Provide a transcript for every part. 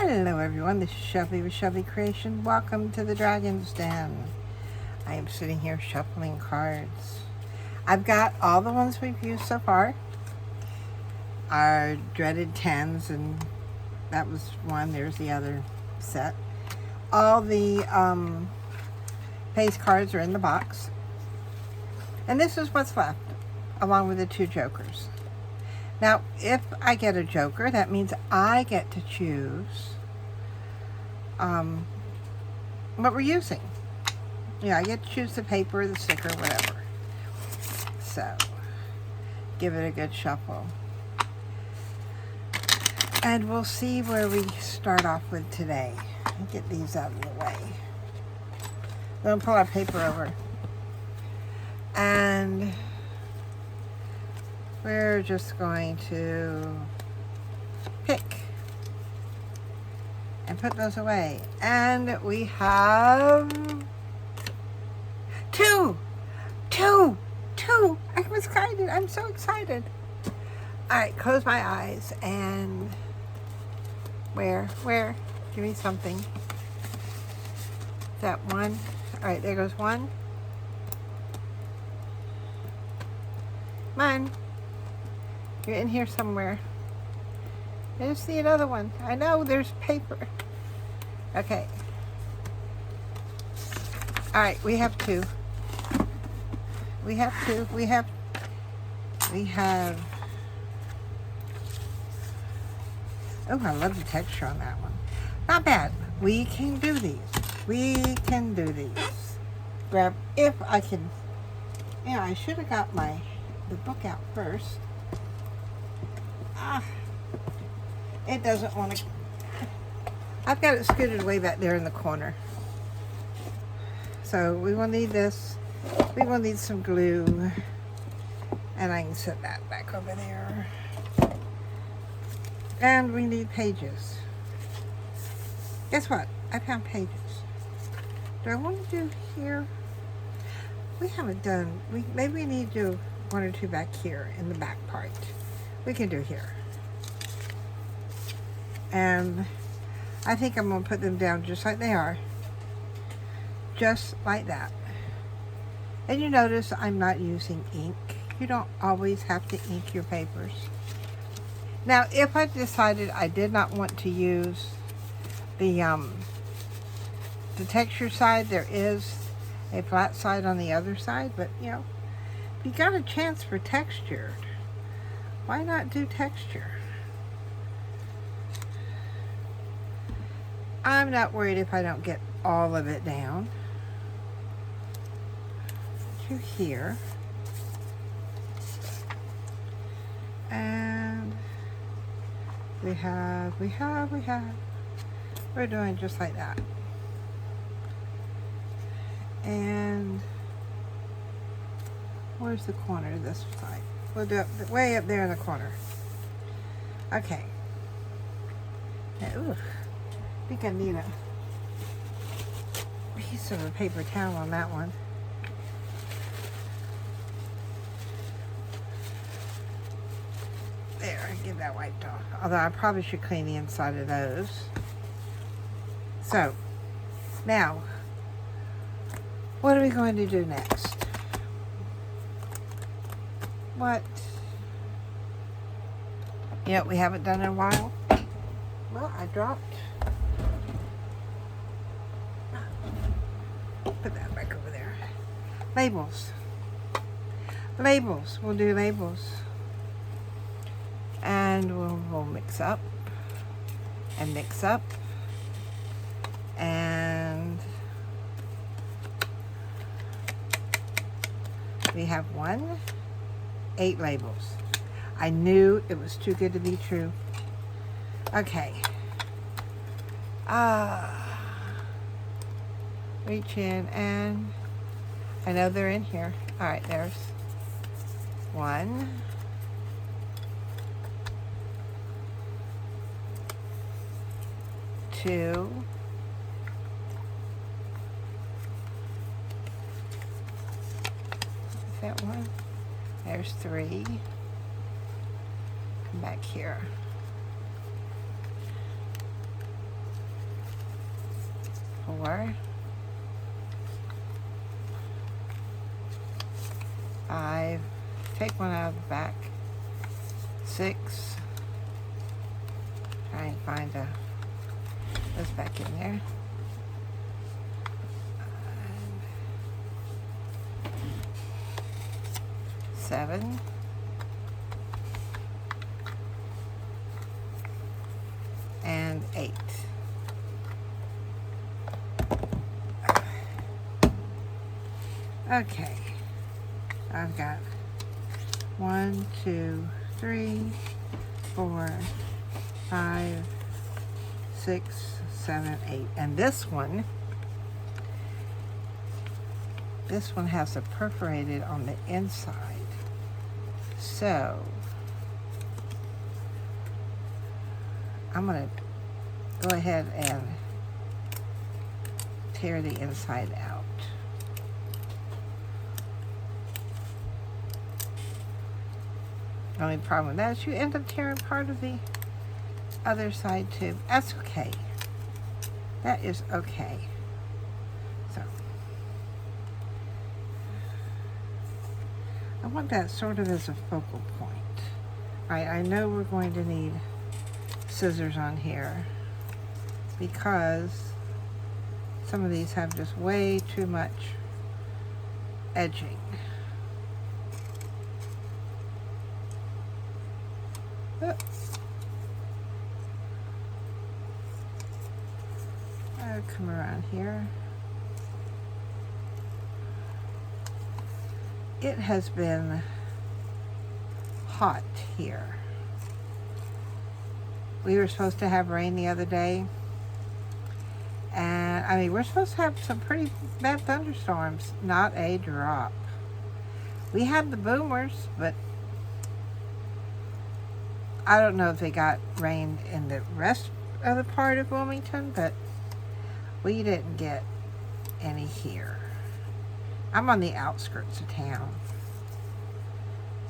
Hello everyone, this is Shelby with Shelby Creation. Welcome to the Dragon's Den. I am sitting here shuffling cards. I've got all the ones we've used so far. Our dreaded 10s, and that was one. There's the other set. All the face cards are in the box. And this is what's left, along with the 2 jokers. Now, if I get a joker, that means I get to choose what we're using. I get to choose the paper, the sticker, whatever. So, give it a good shuffle. And we'll see where we start off with today. Get these out of the way. We're going to pull our paper over. And we're just going to pick and put those away. And we have two. I'm excited. I'm so excited. All right, close my eyes and where? Give me something. Is that one? All right, there goes one. Come on. You're in here somewhere. I just see another one. I know there's paper. Okay. All right, we have 2. We have oh, I love the texture on that one. Not bad. We can do these. Grab, if I can. I should have got the book out first. It doesn't want to. I've got it scooted way back there in the corner. So we will need this. We will need some glue. And I can set that back over there. And we need pages. Guess what? I found pages. Do I want to do here? We haven't done. Maybe we need to do 1 or 2 back here in the back part. We can do here. And I think I'm going to put them down just like they are. Just like that. And you notice I'm not using ink. You don't always have to ink your papers. Now, if I decided I did not want to use the texture side, there is a flat side on the other side, but if you got a chance for texture, why not do texture? I'm not worried if I don't get all of it down to here. And we're doing just like that. And where's the corner of this side? We'll do it way up there in the corner. Okay. Now, ooh, I think I need a piece of a paper towel on that one. There, get that wiped off. Although I probably should clean the inside of those. So, now, what are we going to do next? What? We haven't done in a while. Well, I dropped. Put that back over there. Labels. We'll do labels. And we'll mix up. And mix up. And we have 8 labels. I knew it was too good to be true. Okay. Reach in, and I know they're in here. All right, there's 1, 2, 1. There's 3. Come back here. 4, 5, take one out of the back, 6, try and find this back in there, 7, and 8. Okay, I've got 1, 2, 3, 4, 5, 6, 7, 8. And this one has a perforated on the inside. So I'm going to go ahead and tear the inside out. The only problem with that is you end up tearing part of the other side too. That's okay. That is okay. So I want that sort of as a focal point. I know we're going to need scissors on here because some of these have just way too much edging. I'll come around here. It has been hot here. We were supposed to have rain the other day. And I mean, we're supposed to have some pretty bad thunderstorms. Not a drop. We had the boomers, but I don't know if they got rain in the rest of the part of Wilmington, but we didn't get any here. I'm on the outskirts of town.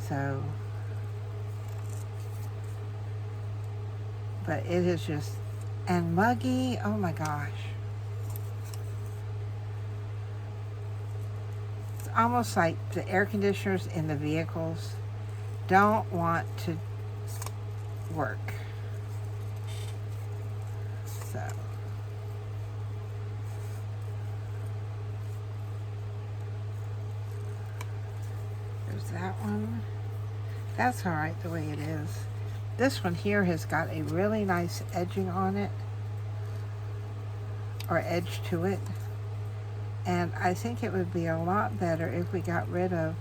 So, but it is just, and muggy, oh my gosh. It's almost like the air conditioners in the vehicles don't want to work. So there's that one. That's all right the way it is. This one here has got a really nice edging on it, or edge to it, and I think it would be a lot better if we got rid of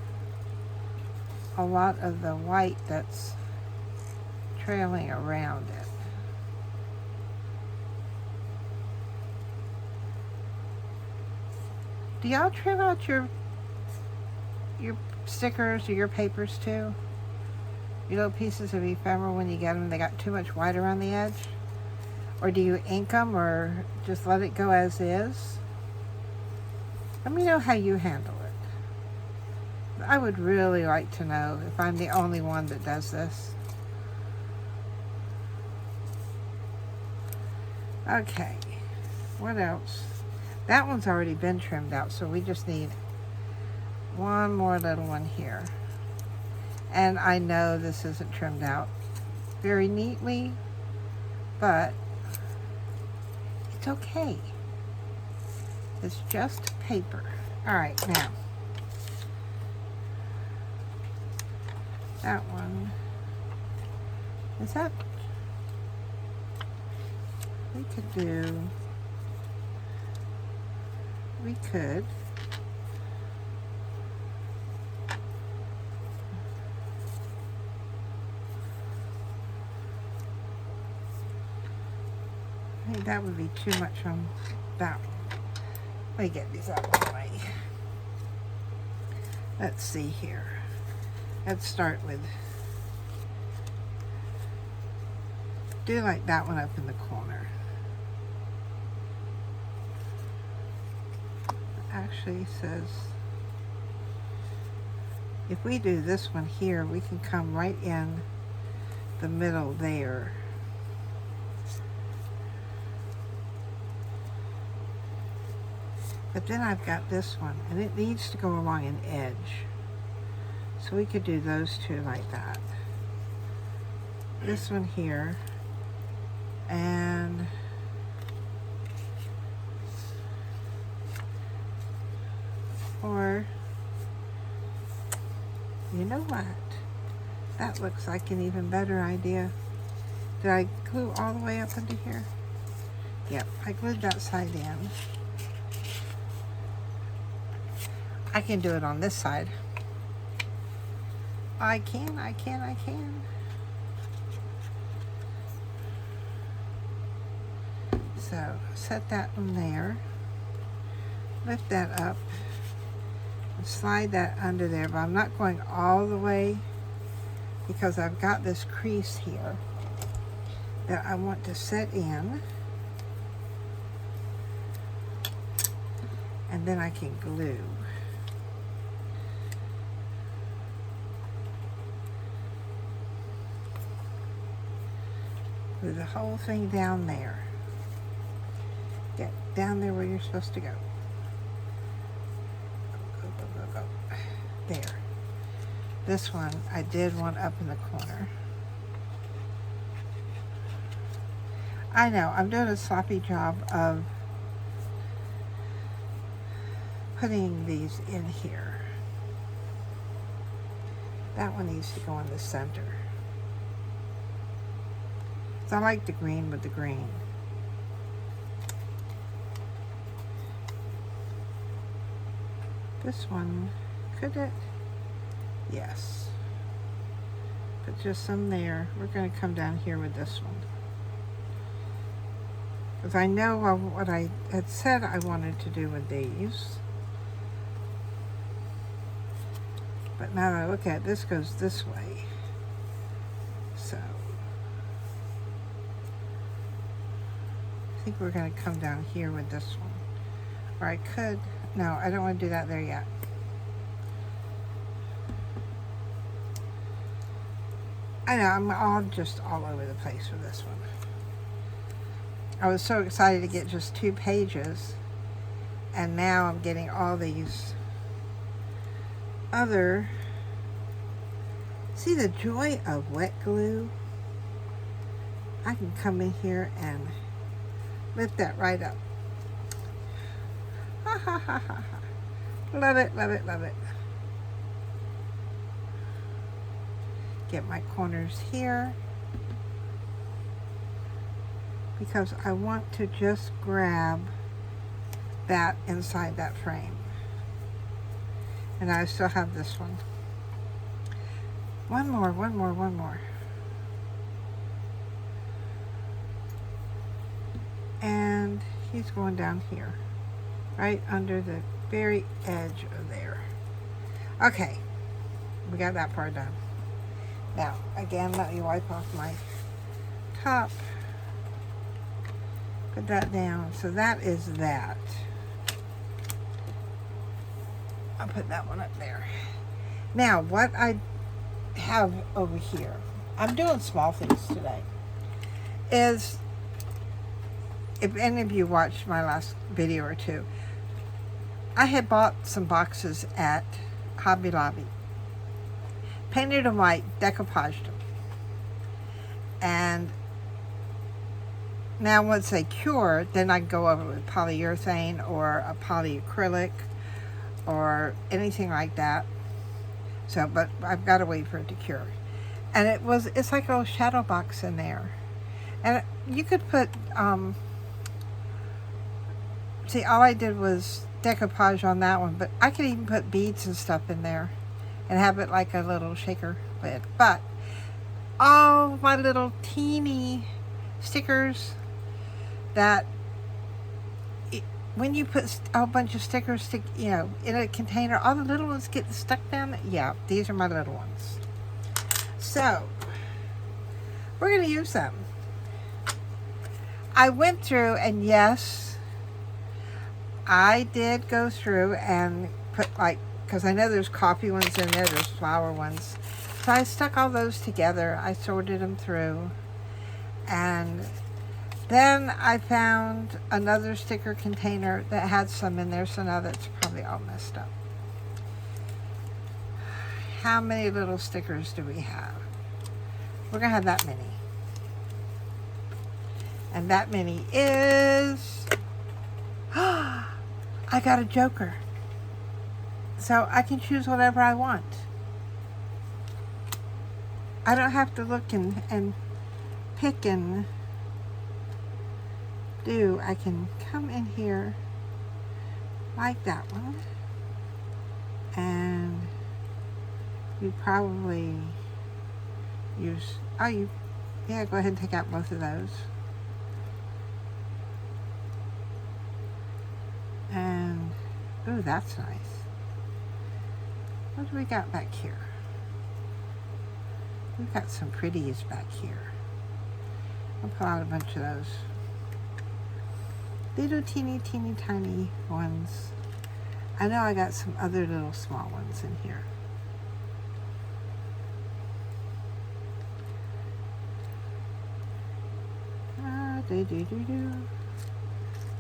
a lot of the white that's trailing around it. Do y'all trim out your stickers or your papers too? Your little pieces of ephemera when you get them, they got too much white around the edge? Or do you ink them or just let it go as is? Let me know how you handle it. I would really like to know if I'm the only one that does this. Okay, what else? That one's already been trimmed out, so we just need one more little one here. And I know this isn't trimmed out very neatly, but it's okay. It's just paper. All right, now, that one, is that, we could I think that would be too much on that one. Let me get these out of the way. Let's see here. Let's start with, do like that one up in the corner. Actually says, if we do this one here, we can come right in the middle there. But then I've got this one, and it needs to go along an edge. So we could do those two like that. This one here, and or you know what? That looks like an even better idea. Did I glue all the way up into here? Yep, I glued that side in. I can do it on this side. I can. So, set that one there. Lift that up. And slide that under there, but I'm not going all the way because I've got this crease here that I want to set in. And then I can glue. Glue the whole thing down there. Get down there where you're supposed to go. Go. There. This one, I did one up in the corner. I know, I'm doing a sloppy job of putting these in here. That one needs to go in the center. So I like the green with the green. This one, could it? Yes. Put just some there. We're going to come down here with this one. Because I know what I had said I wanted to do with these. But now that I look at it, this goes this way. So I think we're going to come down here with this one. Or I could, no, I don't want to do that there yet. I know, I'm just all over the place with this one. I was so excited to get just 2 pages, and now I'm getting all these other. See the joy of wet glue? I can come in here and lift that right up. Ha ha ha ha ha. Love it, love it, love it. Get my corners here because I want to just grab that inside that frame. And I still have this one. One more. And he's going down here, right under the very edge of there. Okay, we got that part done. Now, again, let me wipe off my top. Put that down. So that is that. I'll put that one up there. Now, what I have over here, I'm doing small things today, is, if any of you watched my last video or two, I had bought some boxes at Hobby Lobby. Painted them white, decoupaged them. And now once they cure, then I can go over with polyurethane or a polyacrylic or anything like that. So, but I've got to wait for it to cure. And it's like a little shadow box in there. And you could put, see, all I did was decoupage on that one, but I could even put beads and stuff in there and have it like a little shaker lid. But all my little teeny stickers that when you put a whole bunch of stickers in a container, all the little ones get stuck down. Yeah, these are my little ones. So we're going to use them. I went through, and yes, I did go through and put, like, because I know there's coffee ones in there, there's flower ones. So I stuck all those together. I sorted them through. And Then I found another sticker container that had some in there, so now that's probably all messed up. How many little stickers do we have? We're gonna have that many. And that many is, I got a joker. So I can choose whatever I want. I don't have to look and pick and do. I can come in here like that one. And you probably use, yeah, go ahead and take out both of those. And, ooh, that's nice. What do we got back here? We've got some pretties back here. I'll pull out a bunch of those. Little teeny tiny ones. I know I got some other little small ones in here.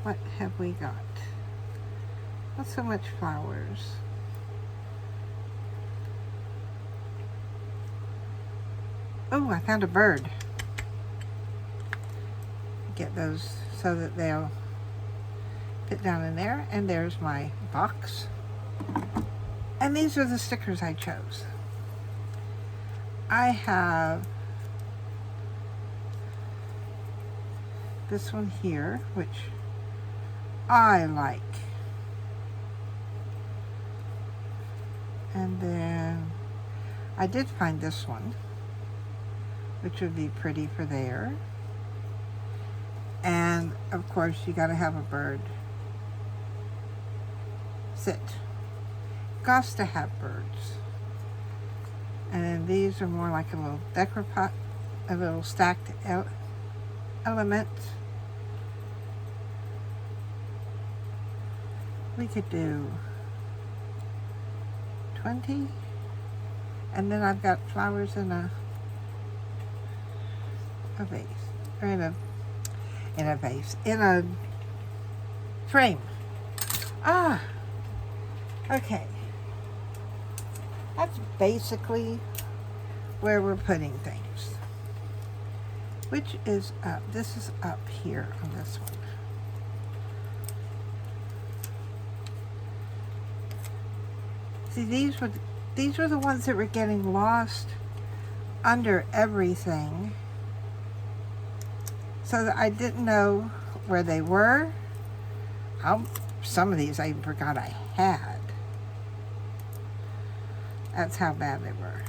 What have we got? Not so much flowers. Oh, I found a bird. Get those so that they'll fit down in there. And there's my box. And these are the stickers I chose. I have this one here, which I like. And then I did find this one, which would be pretty for there. And of course you gotta have a bird sit. Gots to have birds. And then these are more like a little decor pot, a little stacked element. We could do 20. And then I've got flowers in a vase, or in a vase, in a frame. Ah, okay. That's basically where we're putting things. Which is up? This is up here on this one. See, these were the ones that were getting lost under everything, so that I didn't know where they were. Some of these I even forgot I had. That's how bad they were.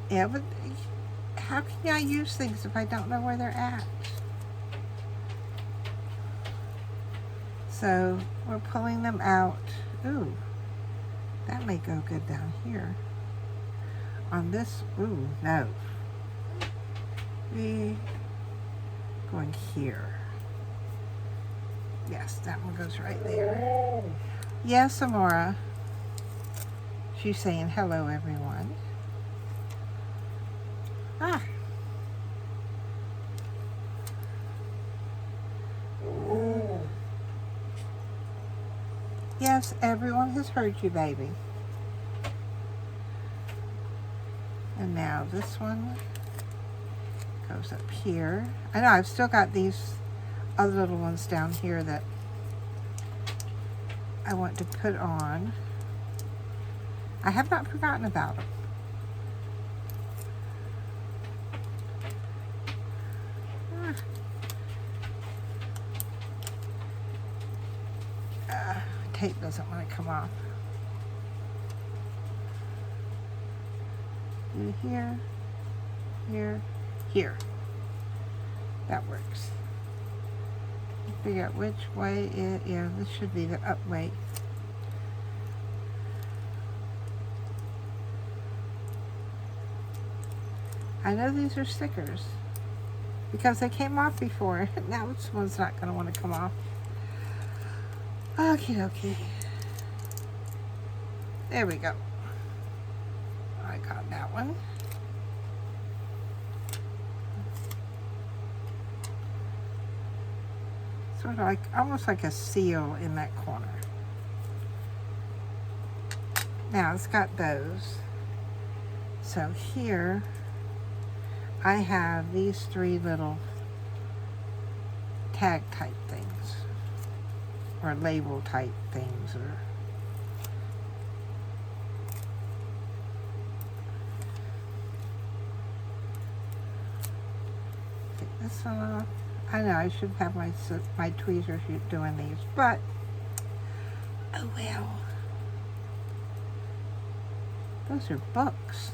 Yeah, but how can I use things if I don't know where they're at? So we're pulling them out. Ooh, that may go good down here. On this, ooh, no. We going here. Yes, that one goes right there. Yes, Amora. She's saying hello, everyone. Ah. Yes, everyone has heard you, baby. And now this one goes up here. I know I've still got these other little ones down here that I want to put on. I have not forgotten about them. Tape doesn't want to come off. Do here, here, here. That works. Figure out which way it, yeah, this should be the up way. I know these are stickers because they came off before. Now this one's not going to want to come off. Okie dokie. There we go. I got that one. sort of like, almost like a seal in that corner. Now it's got those. So here I have these 3 little tag type things, or label type things, or take this one off. I know I should have my tweezers doing these, but oh well. Those are books.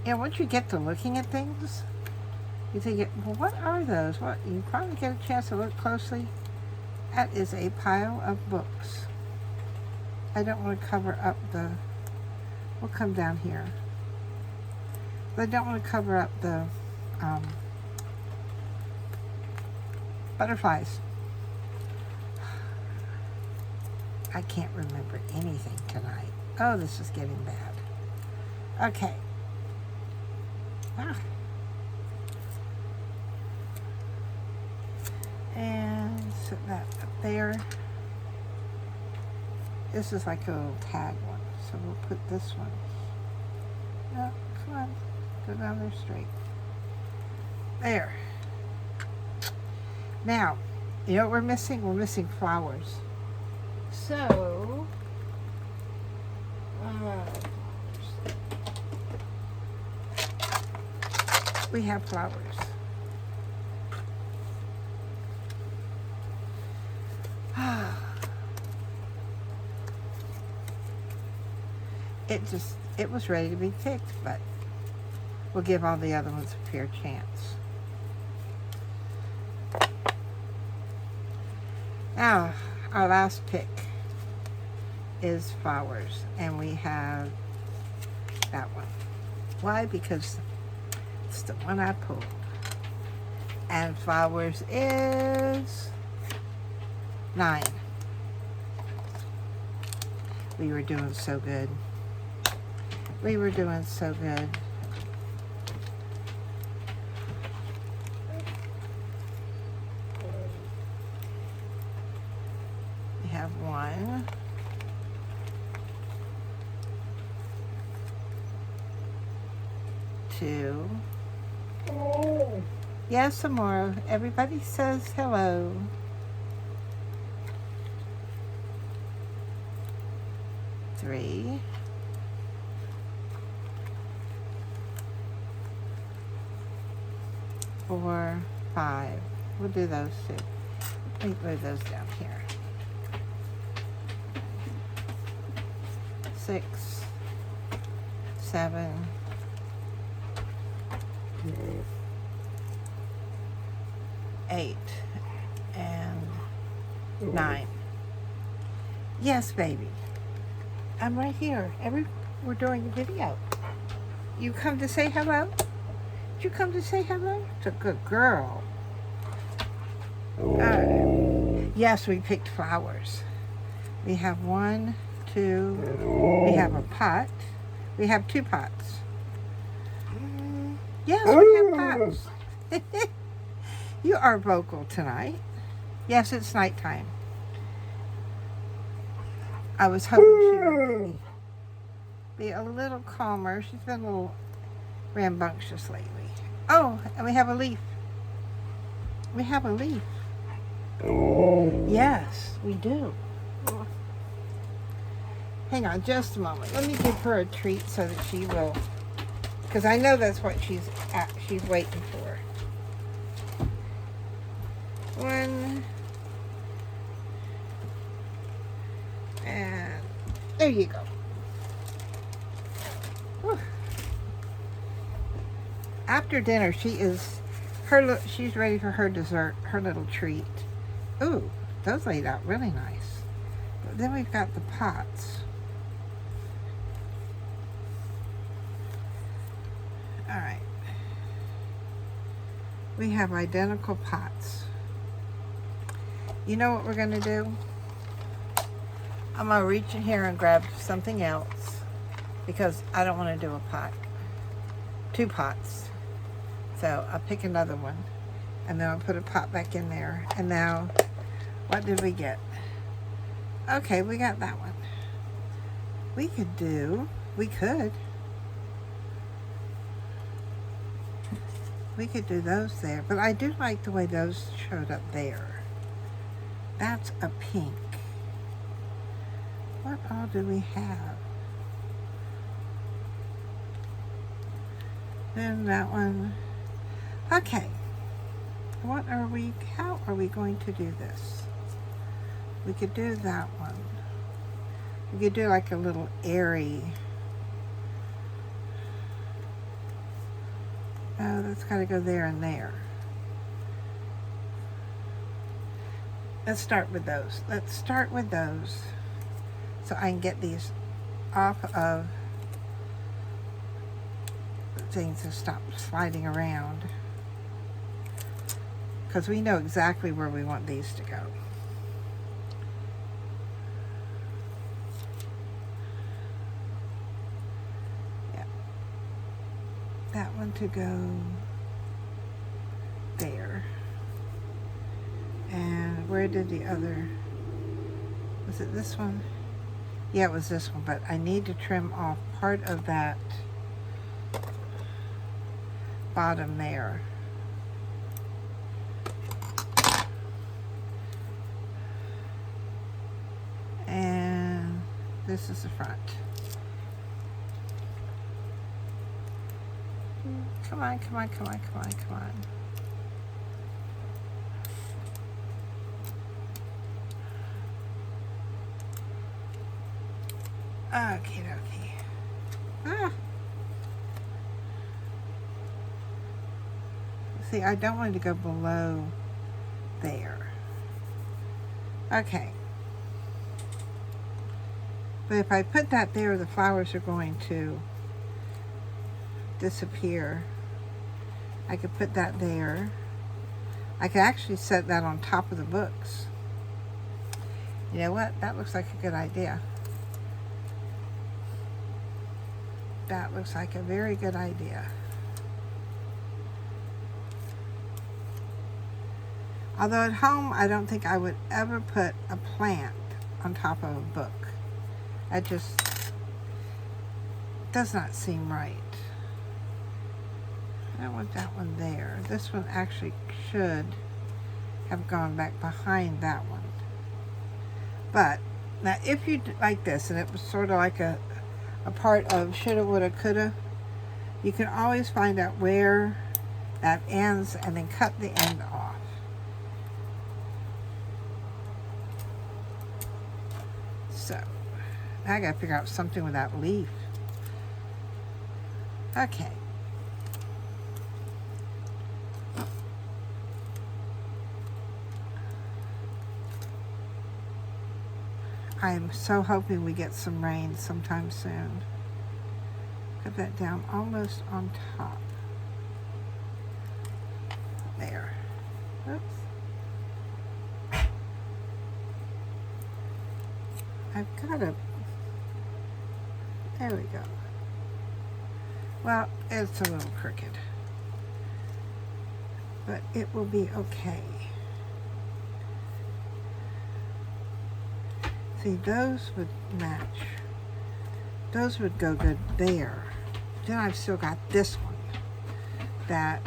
Yeah, once you get to looking at things, you think, well, what are those? What, you probably get a chance to look closely. That is a pile of books. I don't want to cover up the, we'll come down here. But I don't want to cover up the butterflies. I can't remember anything tonight. Oh, this is getting bad. Okay. And set that up there. This is like a little tag one, so we'll put this one. No, come on, go down there straight. There. Now, you know what we're missing? We're missing flowers. So, we have flowers. It was ready to be picked, but we'll give all the other ones a fair chance. Now, our last pick is flowers, and we have that one. Why? Because it's the one I pulled. And flowers is 9. We were doing so good. We were doing so good. We have 1, 2. Yes, Amora. Everybody says hello. 3. 4, 5. We'll do those 2. Let me put those down here. 6, 7, 8, and 9. Yes, baby. I'm right here. We're doing a video. You come to say hello? Did you come to say hello? It's a good girl. Yes, we picked flowers. We have 1, 2. We have a pot. We have 2 pots. Yes, we have pots. You are vocal tonight. Yes, it's nighttime. I was hoping she would be a little calmer. She's been a little rambunctious lately. Oh, and we have a leaf. We have a leaf. Yes, we do. Hang on just a moment. Let me give her a treat so that she will, because I know that's what she's waiting for. 1. And there you go. Whew. After dinner, she's ready for her dessert, her little treat. Ooh, those laid out really nice. But then we've got the pots. All right. We have identical pots. You know what we're going to do? I'm going to reach in here and grab something else because I don't want to do a pot. 2 pots. So I'll pick another one And then I'll put a pot back in there. And now, what did we get? Okay, we got that one. We could do those there, but I do like the way those showed up there. That's a pink. What all do we have? Then that one. Okay. How are we going to do this? We could do that one. We could do like a little airy. Oh, that's got to go there and there. Let's start with those. So I can get these off of things to stop sliding around. Because we know exactly where we want these to go. Yeah. That one to go there. And where did the other, was it this one? Yeah, it was this one, but I need to trim off part of that bottom there. And this is the front. Come on. Okay. See, I don't want it to go below there. Okay. But if I put that there, the flowers are going to disappear. I could put that there. I could actually set that on top of the books. You know what? That looks like a good idea. That looks like a very good idea. Although at home, I don't think I would ever put a plant on top of a book. That just does not seem right. I don't want that one there. This one actually should have gone back behind that one. But now if you like this, and it was sort of like a part of shoulda, woulda, coulda, you can always find out where that ends and then cut the end off. So now I gotta figure out something with that leaf. Okay. I'm so hoping we get some rain sometime soon. Put that down almost on top. There. Oops. I've got to, there we go. Well, it's a little crooked, but it will be okay. See, those would match. Those would go good there. Then I've still got this one that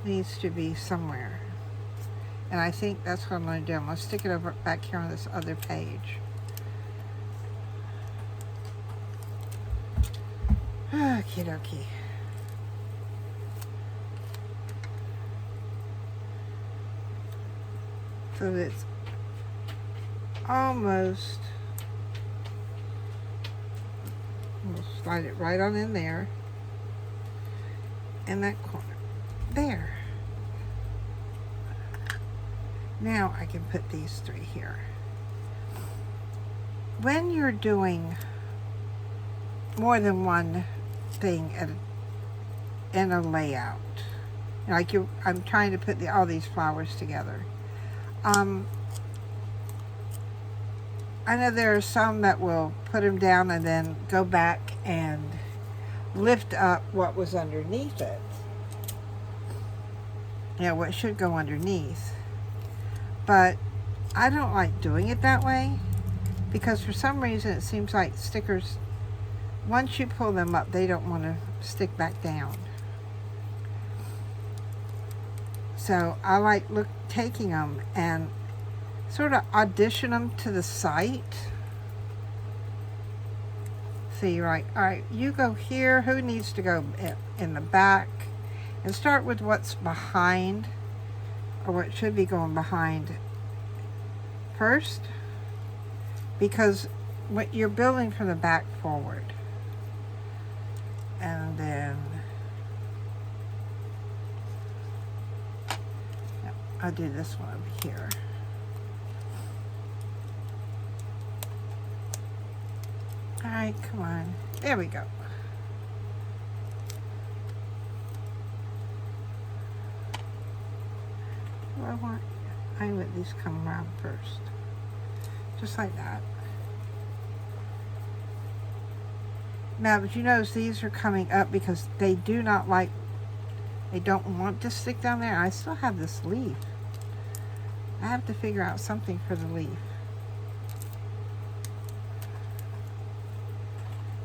needs to be somewhere. And I think that's what I'm going to do. I'm going to stick it over back here on this other page. Okie dokie. So that it's almost, we'll slide it right on in there. In that corner. There. Now I can put these three here. When you're doing more than one thing in a layout, like I'm trying to put all these flowers together. I know there are some that will put them down and then go back and lift up what was underneath it. You know, what should go underneath. But I don't like doing it that way because for some reason it seems like stickers, once you pull them up, they don't want to stick back down. So I like taking them and sort of audition them to the site. So you're like, all right, you go here. Who needs to go in the back? And start with what's behind, or what should be going behind first, because what you're building from the back forward. And then I'll do this one over here. All right, come on. There we go. I want these come around first. Just like that. Now, but you notice these are coming up because they do not like, they don't want to stick down there. I still have this leaf. I have to figure out something for the leaf.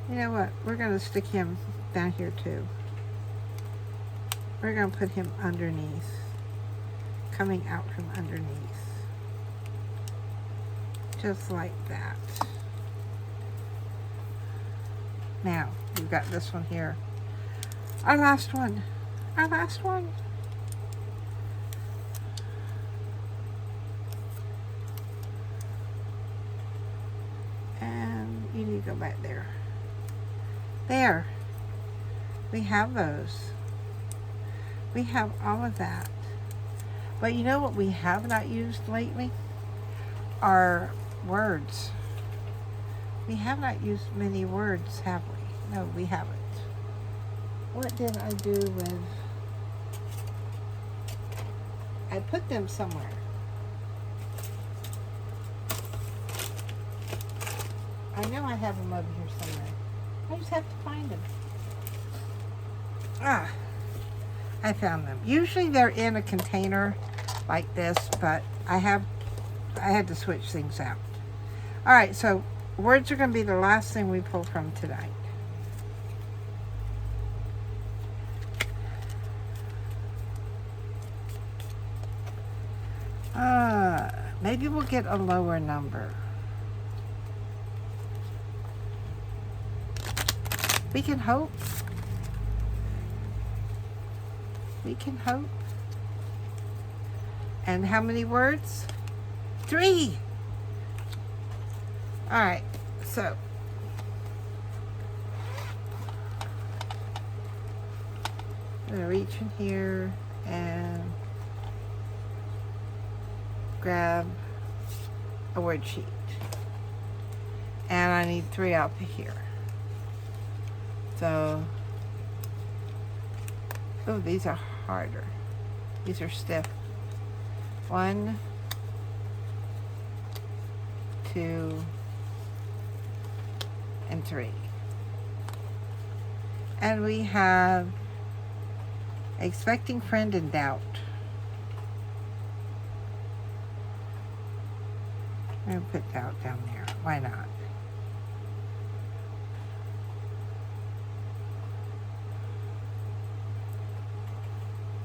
You know what? We're going to stick him down here too. We're going to put him underneath. Coming out from underneath. Just like that. Now, we've got this one here. Our last one. Our last one. And you need to go back there. There. We have those. We have all of that. But you know what we have not used lately? Are words. We have not used many words, have we? No, we haven't. What did I do with... I put them somewhere. I know I have them over here somewhere. I just have to find them. Ah, I found them. Usually they're in a container like this, but I had to switch things out. All right, so words are going to be the last thing we pull from tonight. Maybe we'll get a lower number. We can hope. We can hope. And how many words? 3. All right, so I'm gonna reach in here and grab a word sheet. And I need 3 out to here. So, oh, these are harder. These are stiff. 1, 2, and 3. And we have expecting friend in doubt. I'm going to put doubt down there. Why not?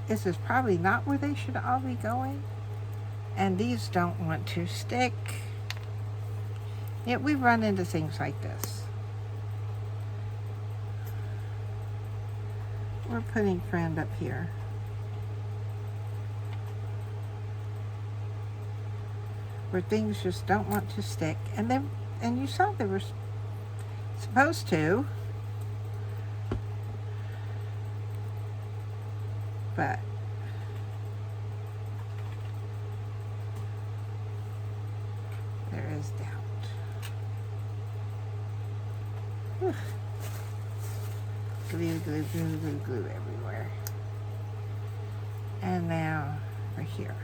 This is probably not where they should all be going. And these don't want to stick. Yet we run into things like this. We're putting friend up here. Where things just don't want to stick. And you saw they were supposed to. But there is doubt. Whew. Glue, glue, glue, glue, glue everywhere. And now we're here.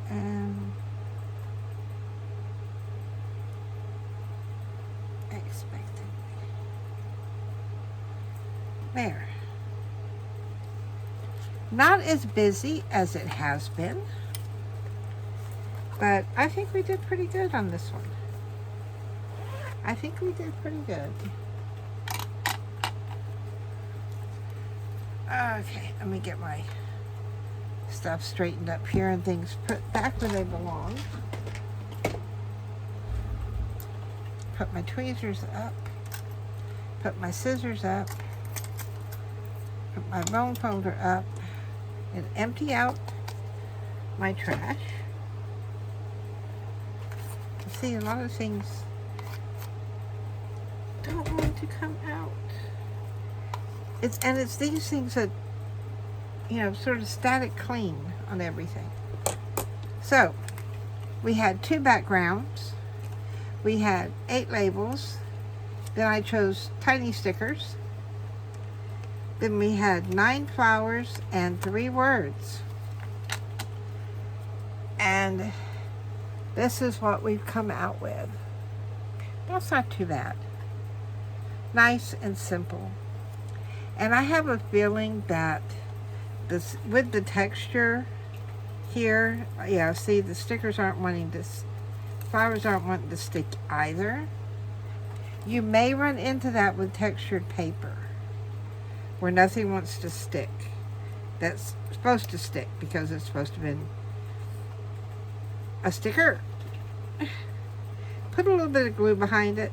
And expected. There. Not as busy as it has been, but I think we did pretty good on this one. I think we did pretty good. Okay, let me get my stuff straightened up here and things put back where they belong. Put my tweezers up. Put my scissors up. Put my bone folder up. And empty out my trash. See, a lot of things don't want to come out. It's these things that, you know, sort of static clean on everything. So, we had 2 backgrounds. We had 8 labels. Then I chose tiny stickers. Then we had 9 flowers and 3 words. And this is what we've come out with. That's not too bad. Nice and simple. And I have a feeling that this, with the texture here, yeah, see, the stickers aren't wanting to, flowers aren't wanting to stick either. You may run into that with textured paper, where nothing wants to stick. That's supposed to stick because it's supposed to have been a sticker. Put a little bit of glue behind it.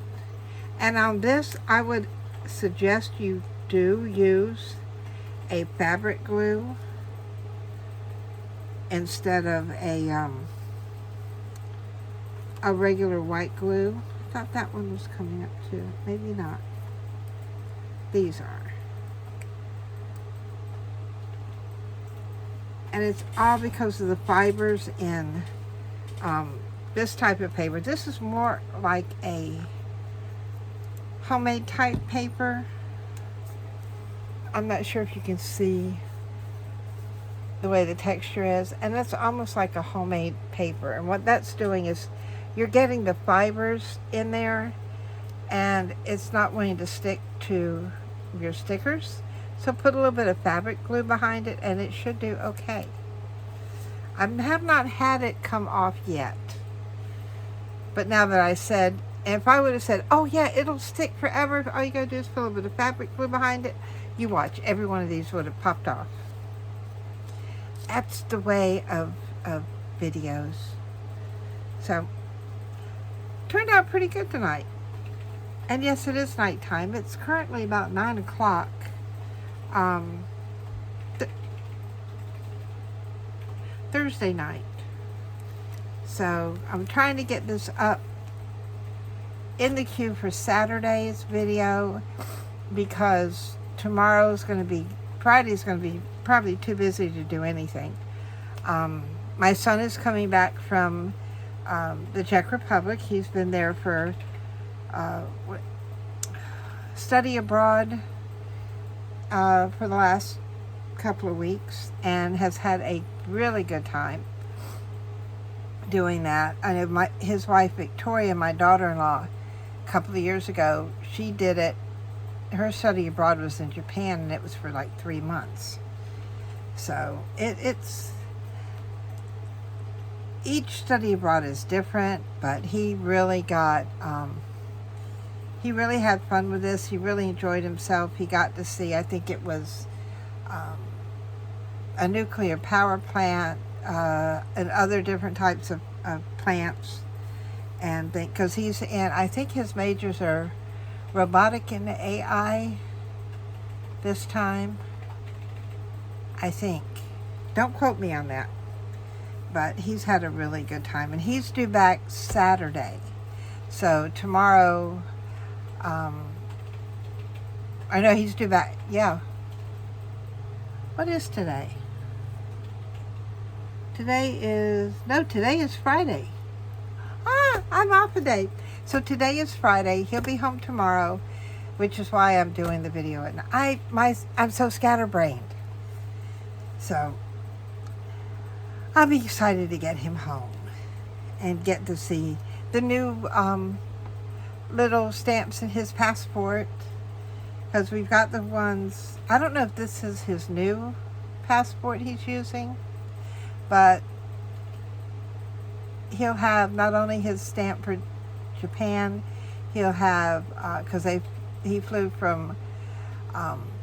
And on this, I would suggest you do use a fabric glue instead of a regular white glue. I thought that one was coming up too. Maybe not. These are. And it's all because of the fibers in this type of paper. This is more like a homemade type paper. I'm not sure if you can see the way the texture is. And that's almost like a homemade paper. And what that's doing is you're getting the fibers in there and it's not wanting to stick to your stickers. So put a little bit of fabric glue behind it and it should do okay. I have not had it come off yet. But now that I said, and if I would have said, oh yeah, it'll stick forever, all you gotta do is put a little bit of fabric glue behind it, you watch, every one of these would have popped off. That's the way of videos. So, turned out pretty good tonight. And yes, it is nighttime. It's currently about 9 o'clock. Thursday night. So I'm trying to get this up in the queue for Saturday's video because tomorrow's going to be, Friday's going to be probably too busy to do anything. My son is coming back from the Czech Republic. He's been there for study abroad for the last couple of weeks and has had a really good time doing that. I know his wife Victoria, my daughter-in-law, a couple of years ago, she did it. Her study abroad was in Japan and it was for like 3 months. So it's each study abroad is different, but he really got he really had fun with this. He really enjoyed himself. He got to see, I think it was a nuclear power plant and other different types of plants. And because he's in, I think his majors are robotic and AI this time. I think. Don't quote me on that. But he's had a really good time. And he's due back Saturday. So tomorrow, I know he's due back, yeah. What is today? Today is Friday. I'm off a day. So today is Friday. He'll be home tomorrow, which is why I'm doing the video. And I'm so scatterbrained. So I'll be excited to get him home and get to see the new little stamps in his passport, because we've got the ones, I don't know if this is his new passport he's using, but he'll have not only his stamp for Japan, he'll have, because he flew from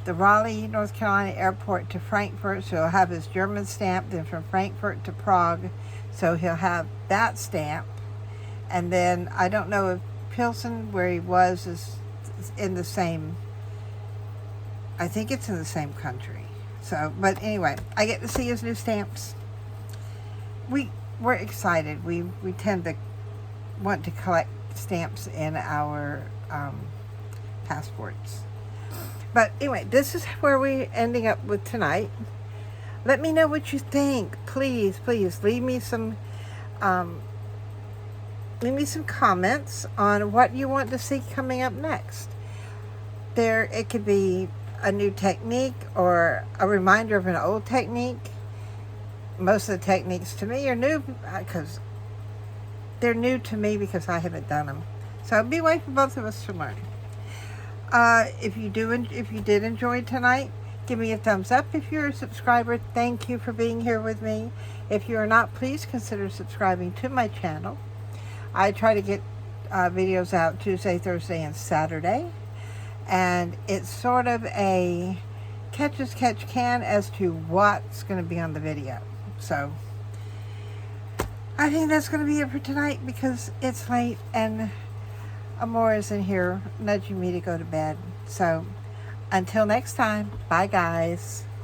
the Raleigh, North Carolina airport to Frankfurt, so he'll have his German stamp, then from Frankfurt to Prague, so he'll have that stamp. And then I don't know if Pilsen, where he was, is in the same, I think it's in the same country. So, but anyway, I get to see his new stamps. We're excited. We tend to want to collect stamps in our passports. But anyway, this is where we're ending up with tonight. Let me know what you think. Please, please leave me some comments on what you want to see coming up next. It could be a new technique or a reminder of an old technique. Most of the techniques to me are new because they're new to me because I haven't done them. So it'll be a way for both of us to learn. If you did enjoy tonight, give me a thumbs up. If you're a subscriber, thank you for being here with me. If you are not, please consider subscribing to my channel. I try to get videos out Tuesday, Thursday, and Saturday. And it's sort of a catch as catch can as to what's going to be on the video. So I think that's going to be it for tonight because it's late and Amor is in here nudging me to go to bed. So until next time, bye guys.